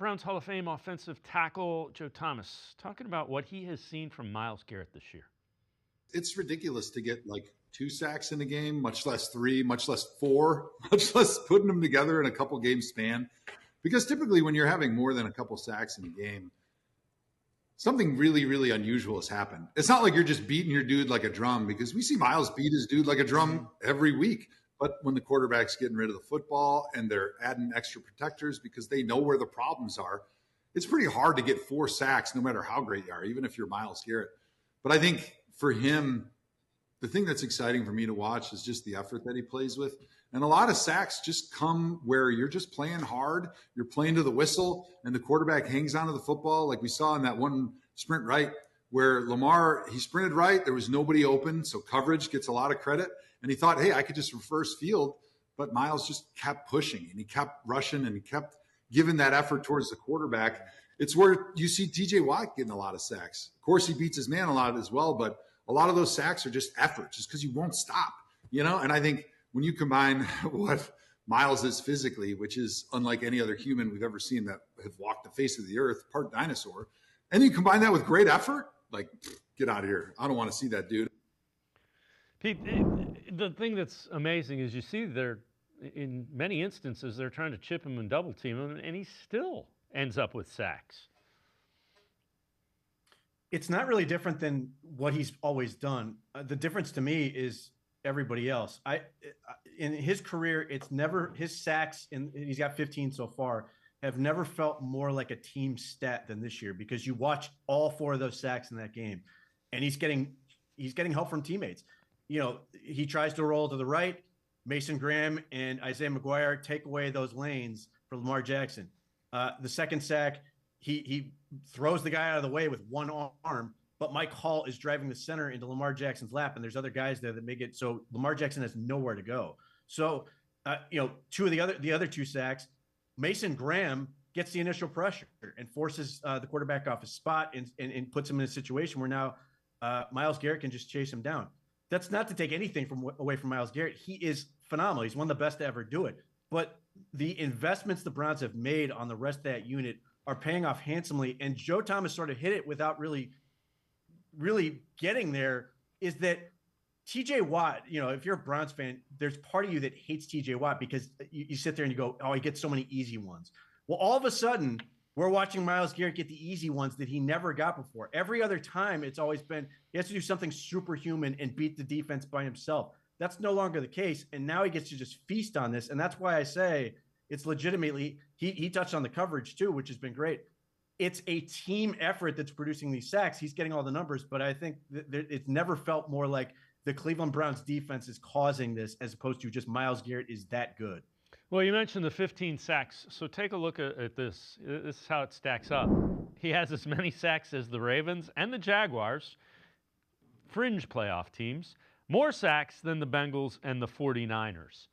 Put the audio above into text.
Browns Hall of Fame offensive tackle Joe Thomas talking about what he has seen from Myles Garrett this year. It's ridiculous to get like 2 sacks in a game, much less 3, much less 4, much less putting them together in a couple game span. Because typically when you're having more than a couple sacks in a game, something really, really unusual has happened. It's not like you're just beating your dude like a drum, because we see Myles beat his dude like a drum every week. But when the quarterback's getting rid of the football and they're adding extra protectors because they know where the problems are, it's pretty hard to get 4 sacks no matter how great you are, even if you're Myles Garrett. But I think for him, the thing that's exciting for me to watch is just the effort that he plays with. And a lot of sacks just come where you're just playing hard, you're playing to the whistle, and the quarterback hangs onto the football. Like we saw in that one sprint right where Lamar, he sprinted right, there was nobody open, so coverage gets a lot of credit. And he thought, hey, I could just reverse field. But Myles just kept pushing, and he kept rushing, and he kept giving that effort towards the quarterback. It's where you see TJ Watt getting a lot of sacks. Of course, he beats his man a lot as well, but a lot of those sacks are just effort, just because you won't stop, And I think when you combine what Myles is physically, which is unlike any other human we've ever seen that have walked the face of the earth, part dinosaur, and you combine that with great effort, like, get out of here. I don't want to see that dude. Pete, the thing that's amazing is you see in many instances, they're trying to chip him and double team him, and he still ends up with sacks. It's not really different than what he's always done. The difference to me is everybody else. In his career, it's never his sacks, and he's got 15 so far, have never felt more like a team stat than this year, because you watch all 4 of those sacks in that game, and he's getting help from teammates. He tries to roll to the right. Mason Graham and Isaiah McGuire take away those lanes for Lamar Jackson. The second sack, he throws the guy out of the way with one arm, but Mike Hall is driving the center into Lamar Jackson's lap, and there's other guys there that make it so Lamar Jackson has nowhere to go. So, 2 of the other 2 sacks, Mason Graham gets the initial pressure and forces the quarterback off his spot and puts him in a situation where now Myles Garrett can just chase him down. That's not to take anything away from Myles Garrett. He is phenomenal. He's one of the best to ever do it. But the investments the Browns have made on the rest of that unit are paying off handsomely. And Joe Thomas sort of hit it without really getting there, is that TJ Watt, if you're a Browns fan, there's part of you that hates TJ Watt because you sit there and you go, oh, he gets so many easy ones. Well, all of a sudden, we're watching Myles Garrett get the easy ones that he never got before. Every other time, it's always been he has to do something superhuman and beat the defense by himself. That's no longer the case, and now he gets to just feast on this, and that's why I say it's legitimately he touched on the coverage too, which has been great. It's a team effort that's producing these sacks. He's getting all the numbers, but I think it's never felt more like the Cleveland Browns defense is causing this as opposed to just Myles Garrett is that good. Well, you mentioned the 15 sacks, so take a look at this. This is how it stacks up. He has as many sacks as the Ravens and the Jaguars, fringe playoff teams, more sacks than the Bengals and the 49ers.